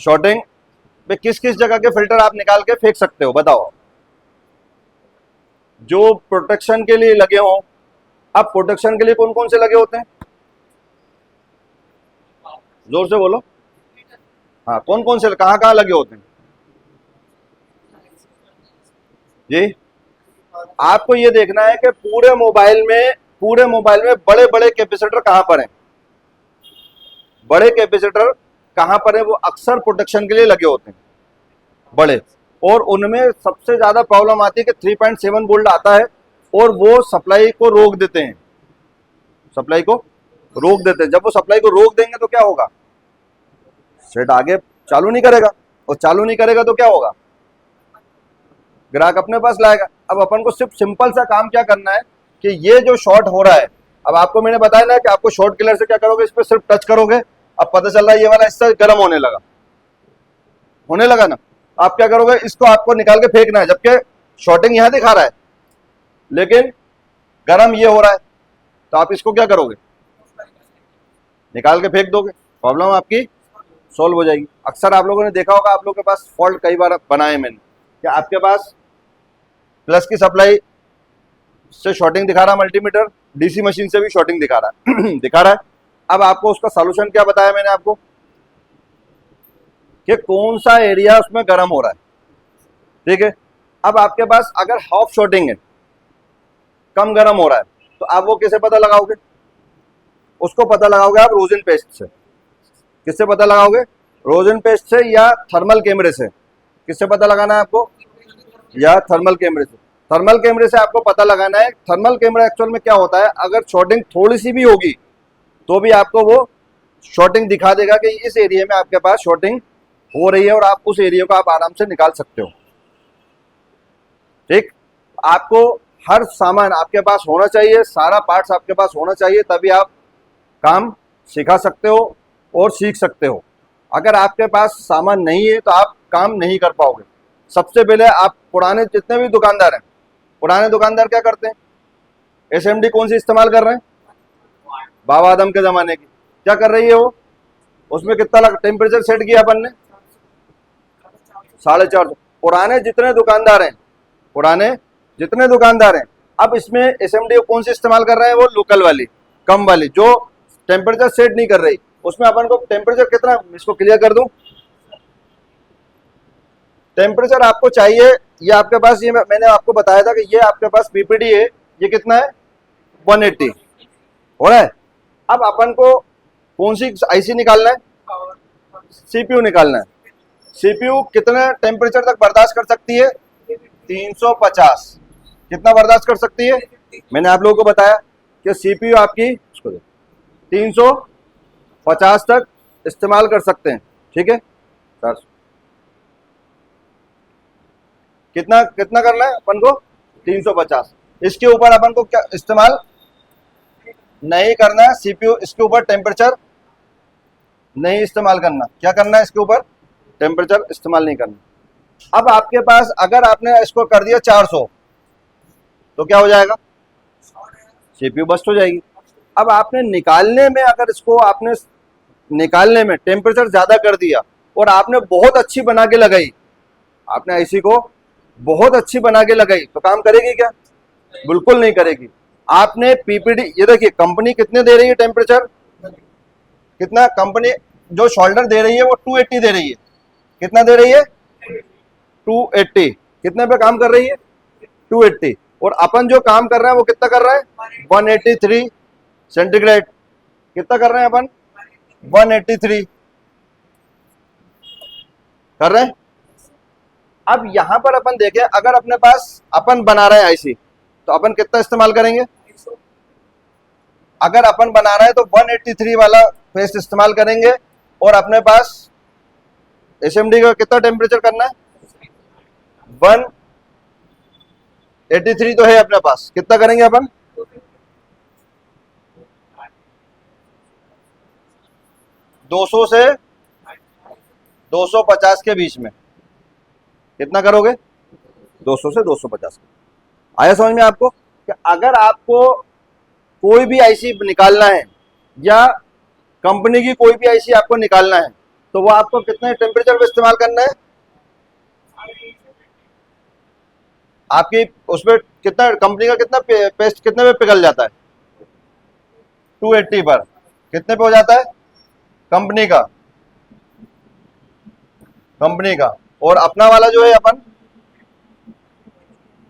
Shorting में किस किस जगह के फिल्टर आप निकाल के फेंक सकते हो, बताओ। जो प्रोटेक्शन के लिए लगे हों। अब प्रोटेक्शन के लिए कौन कौन से लगे होते हैं, जोर से बोलो। हाँ, कौन कौन से, कहाँ कहाँ लगे होते हैं जी? आपको ये देखना है कि पूरे मोबाइल में बड़े बड़े कैपेसिटर कहां पर हैं, बड़े कैपेसिटर कहां पर है, वो अक्सर प्रोटेक्शन के लिए लगे होते हैं बड़े। और उनमें सबसे ज्यादा प्रॉब्लम आती है कि 3.7 वोल्ट आता है और वो सप्लाई को रोक देते हैं, सप्लाई को रोक देते हैं। जब वो सप्लाई को रोक देंगे तो क्या होगा, सेट आगे चालू नहीं करेगा, और चालू नहीं करेगा तो क्या होगा, ग्राहक अपने पास लाएगा। अब अपन को सिर्फ सिंपल सा काम क्या करना है कि ये जो शॉर्ट हो रहा है, अब आपको मैंने बताया ना कि आपको शॉर्ट किलर से क्या करोगे, इस पर सिर्फ टच करोगे, अब पता चल रहा है ये वाला हिस्सा गर्म होने लगा ना, आप क्या करोगे, इसको आपको निकाल के फेंकना है, जबकि शॉर्टिंग यहां दिखा रहा है लेकिन गर्म ये हो रहा है, तो आप इसको क्या करोगे, निकाल के फेंक दोगे, प्रॉब्लम आपकी सॉल्व हो जाएगी। अक्सर आप लोगों ने देखा होगा, आप लोगों के पास फॉल्ट कई बार बनाए मैंने, कि आपके पास प्लस की सप्लाई से शॉर्टिंग दिखा रहा है मल्टीमीटर, डीसी मशीन से भी शॉर्टिंग दिखा रहा है दिखा रहा है। अब आपको उसका सॉल्यूशन क्या बताया मैंने आपको, कि कौन सा एरिया उसमें गर्म हो रहा है, ठीक है। अब आपके पास अगर हाफ शॉर्टिंग है, कम गर्म हो रहा है, तो आप वो कैसे पता लगाओगे, उसको पता लगाओगे आप रोजन पेस्ट से। किससे पता लगाओगे, रोजन पेस्ट से या थर्मल कैमरे से। किससे पता लगाना है आपको, या थर्मल कैमरे से। थर्मल कैमरे से आपको पता लगाना है। थर्मल कैमरा एक्चुअल में क्या होता है, अगर शॉर्टिंग थोड़ी सी भी होगी तो भी आपको वो शॉर्टिंग दिखा देगा कि इस एरिया में आपके पास शॉर्टिंग हो रही है, और आप उस एरिया को आप आराम से निकाल सकते हो, ठीक। आपको हर सामान आपके पास होना चाहिए, सारा पार्ट्स आपके पास होना चाहिए, तभी आप काम सिखा सकते हो और सीख सकते हो। अगर आपके पास सामान नहीं है तो आप काम नहीं कर पाओगे। सबसे पहले आप पुराने जितने भी दुकानदार हैं, पुराने दुकानदार क्या करते हैं, एसएमडी कौन सी इस्तेमाल कर रहे हैं, बाबा आदम के जमाने की। क्या कर रही है वो, उसमें कितना टेम्परेचर सेट किया अपन ने, 450। पुराने जितने दुकानदार हैं, अब इसमें एसएमडी कौन सी इस्तेमाल कर रहे हैं, वो लोकल वाली, कम वाली, जो टेम्परेचर सेट नहीं कर रही। उसमें अपन को टेम्परेचर कितना, इसको क्लियर कर दूं, टेम्परेचर आपको चाहिए, ये आपके पास, ये मैंने आपको बताया था कि ये आपके पास पीपीडी है, ये कितना है 180 हो रहा है। अब अपन को कौन सी आईसी निकालना है, सीपीयू निकालना है। सीपीयू कितने टेम्परेचर तक बर्दाश्त कर सकती है, 350। कितना बर्दाश्त कर सकती है, मैंने आप लोगों को बताया कि सीपीयू आपकी 350 तक इस्तेमाल कर सकते हैं, ठीक है सर। कितना कितना करना है अपन को, 350। इसके ऊपर अपन को क्या इस्तेमाल नहीं करना है, सीपीयू इसके ऊपर टेम्परेचर नहीं इस्तेमाल करना। क्या करना है, इसके ऊपर टेम्परेचर इस्तेमाल नहीं करना। अब आपके पास अगर आपने इसको कर दिया 400 तो क्या हो जाएगा, सीपीयू बस्ट हो जाएगी। अब आपने निकालने में, अगर इसको आपने निकालने में टेम्परेचर ज्यादा कर दिया और आपने बहुत अच्छी बना के लगाई, आपने आईसी को बहुत अच्छी बना के लगाई, तो काम करेगी क्या, बिल्कुल नहीं करेगी। आपने पीपीडी, ये देखिए कंपनी कितने दे रही है टेम्परेचर, कितना कंपनी जो शोल्डर दे रही है वो 280 दे रही है। कितना दे रही है, 280। कितने पे काम कर रही है, 280। और अपन जो काम कर रहे हैं वो कितना कर रहा है, 183 सेंटीग्रेड। कितना कर रहे हैं अपन, 183 कर रहे हैं। अब यहां पर अपन देखें, अगर अपने पास अपन बना रहे हैं आईसी, तो अपन कितना इस्तेमाल करेंगे, अगर अपन बना रहे हैं तो 183 वाला पेस्ट इस्तेमाल करेंगे। और अपने पास एसएमडी का कितना टेम्परेचर करना है, 183 तो है अपने पास। कितना करेंगे अपन, 200 से 250 के बीच में। कितना करोगे, 200 से 250। आया समझ में आपको, कि अगर आपको कोई भी आईसी निकालना है या कंपनी की कोई भी आईसी आपको निकालना है, तो वो आपको कितने टेम्परेचर पे इस्तेमाल करना है? आपकी उसमें कितना, कंपनी का कितना पेस्ट कितने पे पिघल जाता है? 280 पर। कितने पे हो जाता है कंपनी का? कंपनी का। और अपना वाला जो है अपन,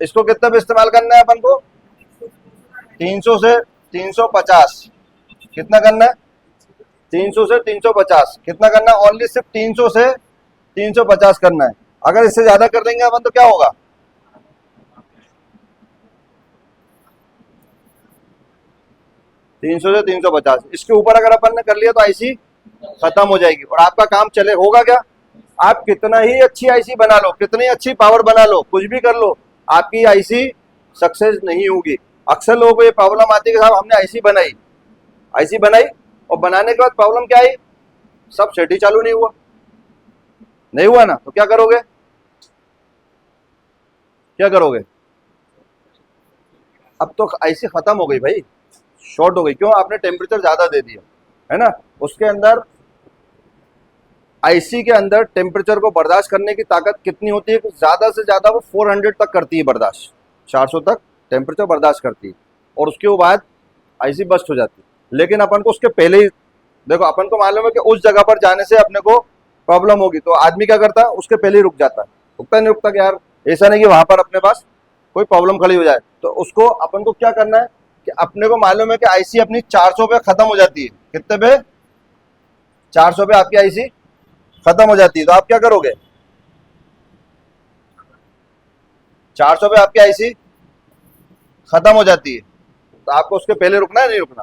इसको कितने पे इस्तेमाल करना है अपन को? 300 से 350। कितना करना है? 300 से 350। कितना करना है? ओनली सिर्फ 300 से 350 करना है। अगर इससे ज्यादा कर देंगे अपन तो क्या होगा? 300 से 350। इसके ऊपर अगर अपन ने कर लिया तो आईसी खत्म हो जाएगी और आपका काम चले होगा क्या? आप कितना ही अच्छी आईसी बना लो, कितनी अच्छी पावर बना लो, कुछ भी कर लो, आपकी आईसी सक्सेस नहीं होगी। अक्सर लोगों को ये प्रॉब्लम आती है कि साहब हमने आईसी बनाई और बनाने के बाद प्रॉब्लम क्या आई? सब सेट ही चालू नहीं हुआ। नहीं हुआ ना, तो क्या करोगे? क्या करोगे? अब तो आईसी खत्म हो गई भाई, शॉर्ट हो गई। क्यों? आपने टेम्परेचर ज्यादा दे दिया है ना। उसके अंदर, आईसी के अंदर टेम्परेचर को बर्दाश्त करने की ताकत कितनी होती है? ज्यादा से ज्यादा वो 400 तक करती है बर्दाश्त, 400 तक टेम्परेचर बर्दाश्त करती है और उसके बाद आईसी बस्ट हो जाती है। लेकिन अपन को उसके पहले ही देखो, अपन को मालूम है कि उस जगह पर जाने से अपने को प्रॉब्लम होगी, तो आदमी क्या करता है? उसके पहले ही रुक जाता है। रुकता नहीं रुकता कि यार ऐसा नहीं कि वहां पर अपने पास कोई प्रॉब्लम खड़ी हो जाए। तो उसको अपन को क्या करना है कि अपने को मालूम है कि आईसी अपनी 400 पे खत्म हो जाती है। कितने पे? 400 पे आपकी आईसी खत्म हो जाती है। तो आप क्या करोगे? 400 पे आपकी आईसी खत्म हो जाती है, तो आपको उसके पहले रुकना है नहीं रुकना?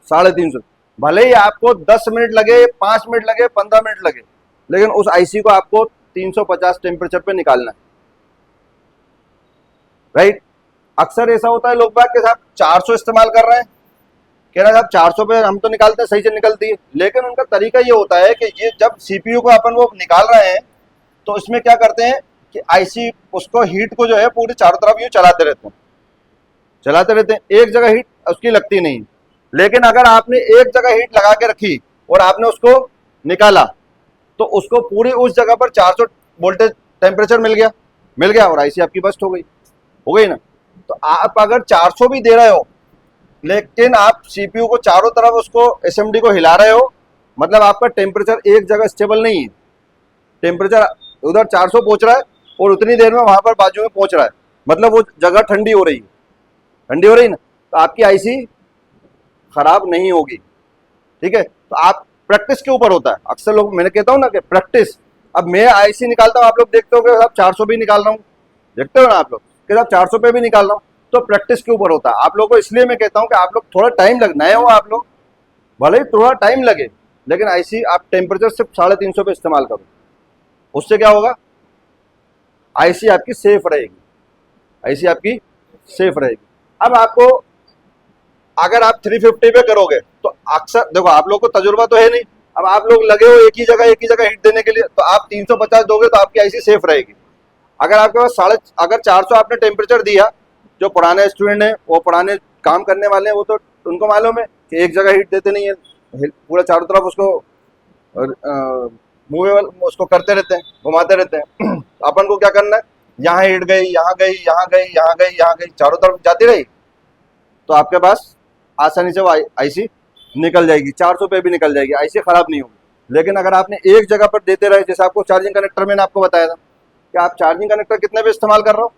350। भले ही आपको 10 मिनट लगे, 5 मिनट लगे, 15 मिनट लगे, लेकिन उस आईसी को आपको 350 टेम्परेचर पे निकालना है। राइट। अक्सर ऐसा होता है लोग बात के साथ 400 इस्तेमाल कर रहे हैं, कह रहे हैं साहब 400 पे हम तो निकालते हैं, सही से निकलती है। लेकिन उनका तरीका ये होता है कि ये जब सीपीयू को अपन वो निकाल रहे हैं तो इसमें क्या करते हैं कि आईसी उसको हीट को जो है पूरी चारों तरफ यूं चलाते रहते हैं, एक जगह हीट उसकी लगती नहीं। लेकिन अगर आपने एक जगह हीट लगा के रखी और आपने उसको निकाला तो उसको पूरी उस जगह पर 400 वोल्टेज टेम्परेचर मिल गया और आईसी आपकी बस्ट हो गई ना। तो आप अगर 400 भी दे रहे हो लेकिन आप सीपीयू को चारों तरफ उसको एसएमडी को हिला रहे हो, मतलब आपका टेम्परेचर एक जगह स्टेबल नहीं है। टेम्परेचर उधर 400 पहुंच रहा है और उतनी देर में वहां पर बाजू में पहुंच रहा है, मतलब वो जगह ठंडी हो रही ना, तो आपकी आईसी खराब नहीं होगी। ठीक है। तो आप प्रैक्टिस के ऊपर होता है। अक्सर लोग, मैंने कहता हूं ना कि प्रैक्टिस। अब मैं आईसी निकालता हूं, आप लोग देखते हो कि साहब 400 भी निकाल रहा हूं, देखते हो ना आप लोग कि साहब 400 पे भी निकाल रहा हूं। तो प्रैक्टिस के ऊपर होता है आप लोगों को। इसलिए मैं कहता हूं कि आप लोग थोड़ा टाइम लग, नए हो आप लोग, भले ही थोड़ा टाइम लगे, लेकिन आईसी आप टेम्परेचर सिर्फ 350 पे इस्तेमाल करो। उससे क्या होगा? आईसी आपकी सेफ रहेगी, आईसी आपकी सेफ रहेगी। अब आपको, अगर आप 350 पे करोगे तो अक्सर देखो, आप लोग को तजुर्बा तो है नहीं, अब आप लोग लगे हो एक ही जगह हिट देने के लिए, तो आप 350 दोगे तो आपकी आईसी सेफ रहेगी। अगर आपके पास अगर 400 आपने टेम्परेचर दिया, जो पुराने स्टूडेंट हैं, वो पुराने काम करने वाले हैं, वो तो उनको मालूम है कि एक जगह हीट देते नहीं है, पूरा चारों तरफ उसको मूवेबल उसको करते रहते हैं, घुमाते रहते हैं। अपन को क्या करना है? यहाँ हिट गई, यहाँ गई, यहाँ गई, यहाँ गई, यहाँ गई, चारों तरफ जाती रही, तो आपके पास आसानी से वो आईसी निकल जाएगी, 400 पे भी निकल जाएगी, आईसी खराब नहीं होगी। लेकिन अगर आपने एक जगह पर देते रहे, जैसे आपको चार्जिंग कनेक्टर मैंने आपको बताया था कि आप चार्जिंग कनेक्टर कितने पे इस्तेमाल कर रहे हो?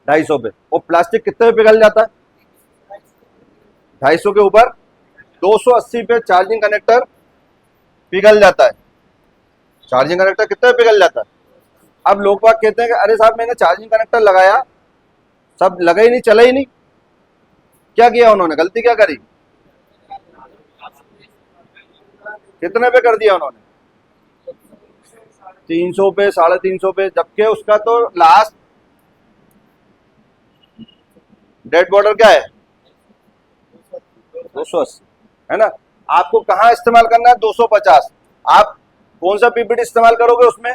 250 पे। और प्लास्टिक कितने पे पिघल जाता है? 250 के ऊपर 280 पे चार्जिंग कनेक्टर पिघल जाता है। चार्जिंग कनेक्टर कितने पे पिघल जाता है? अब लोग बाग कहते हैं कि अरे साहब मैंने चार्जिंग कनेक्टर लगाया, सब लगा ही नहीं, चला ही नहीं। क्या किया उन्होंने? गलती क्या करी? कितने पे कर दिया उन्होंने? 300 पे, 350 पे, जबकि उसका तो लास्ट डेड बॉर्डर क्या है? 280 है ना। आपको कहाँ इस्तेमाल करना है? 250। आप कौन सा पीपीटी इस्तेमाल करोगे उसमें?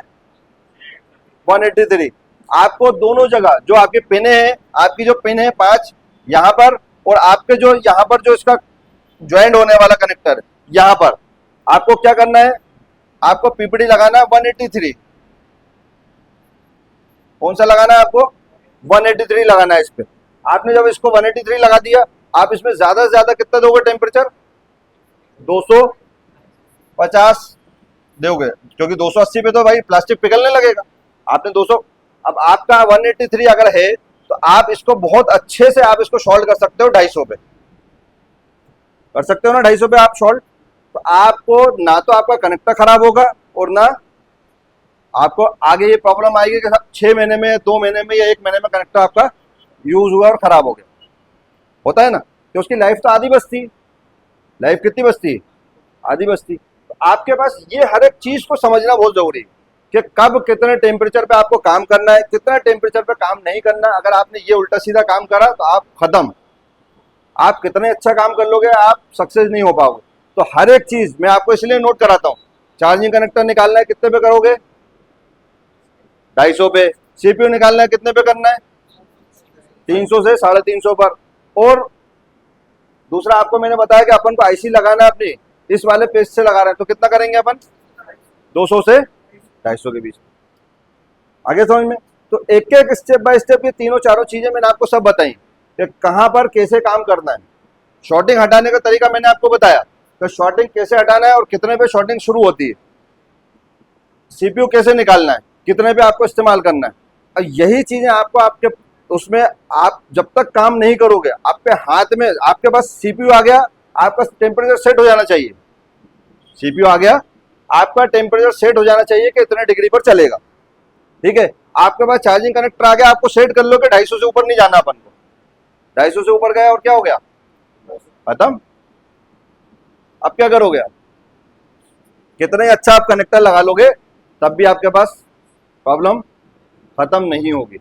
183। आपको दोनों जगह जो आपके पिन है, आपकी जो पिन है 5 यहाँ पर, और आपके जो यहाँ पर जो इसका ज्वाइंट होने वाला कनेक्टर यहाँ पर, आपको क्या करना है, आपको पीपीडी लगाना है 183। कौन सा लगाना है आपको, 183 लगाना है इस पे। आपने जब इसको 183 लगा दिया, आप इसमें ज्यादा से ज्यादा कितना दोगे टेम्परेचर, 250 दोगे, क्योंकि 280 पे तो भाई प्लास्टिक पिघलने लगेगा। आपने 200, अब आपका 183 अगर है तो आप इसको बहुत अच्छे से आप इसको सॉल्व कर सकते हो 250 पे, कर सकते हो ना 250 पे आप सॉल्व। तो आपको ना तो आपका कनेक्टर खराब होगा और ना आपको आगे ये प्रॉब्लम आएगी कि 6 महीने में, 2 महीने में या 1 महीने में कनेक्टर आपका यूज हुआ और खराब हो गया। होता है ना कि उसकी लाइफ तो आधी बचती, लाइफ कितनी बचती, आधी बचती। तो आपके पास ये हर एक चीज को समझना बहुत जरूरी है कि कब कितने टेम्परेचर पे आपको काम करना है, कितना टेम्परेचर पे काम नहीं करना। अगर आपने ये उल्टा सीधा काम करा तो आप खत्म। आप कितने अच्छा काम कर लोगे, आप सक्सेस नहीं हो पाओगे। तो हर एक चीज मैं आपको इसलिए नोट कराता हूँ। चार्जिंग कनेक्टर निकालना है कितने पे करोगे, 250 पे। सीपीयू निकालना है कितने पे करना है, 300 से 350 पर। और दूसरा आपको मैंने बताया कि अपन को आईसी लगाना है अपनी इस वाले पेज से लगा रहे हैं, तो कितना करेंगे अपन, 200 से 250 के बीच। आगे समझ में। तो एक एक स्टेप बाय स्टेप ये तीनों चारों चीजें मैंने आपको सब बताई कि कहां पर कैसे काम करना है। शॉर्टिंग हटाने का तरीका मैंने आपको बताया कि शॉर्टिंग कैसे हटाना है और कितने पे शॉर्टिंग शुरू होती है। सीपीयू कैसे निकालना है, कितने पे आपको इस्तेमाल करना है। और यही चीजें आपको आपके उसमें, आप जब तक काम नहीं करोगे, आपके हाथ में, आपके पास सीपीयू आ गया, आपका टेम्परेचर सेट हो जाना चाहिए। सीपीयू आ गया, आपका टेम्परेचर सेट हो जाना चाहिए कि इतने डिग्री पर चलेगा। ठीक है, आपके पास चार्जिंग कनेक्टर आ गया, आपको सेट कर लो कि 250 से ऊपर नहीं जाना अपन को। 250 से ऊपर गया और क्या हो गया, खत्म। अब क्या करोगे आप, कितने अच्छा आप कनेक्टर लगा लोगे तब भी आपके पास प्रॉब्लम खत्म नहीं होगी।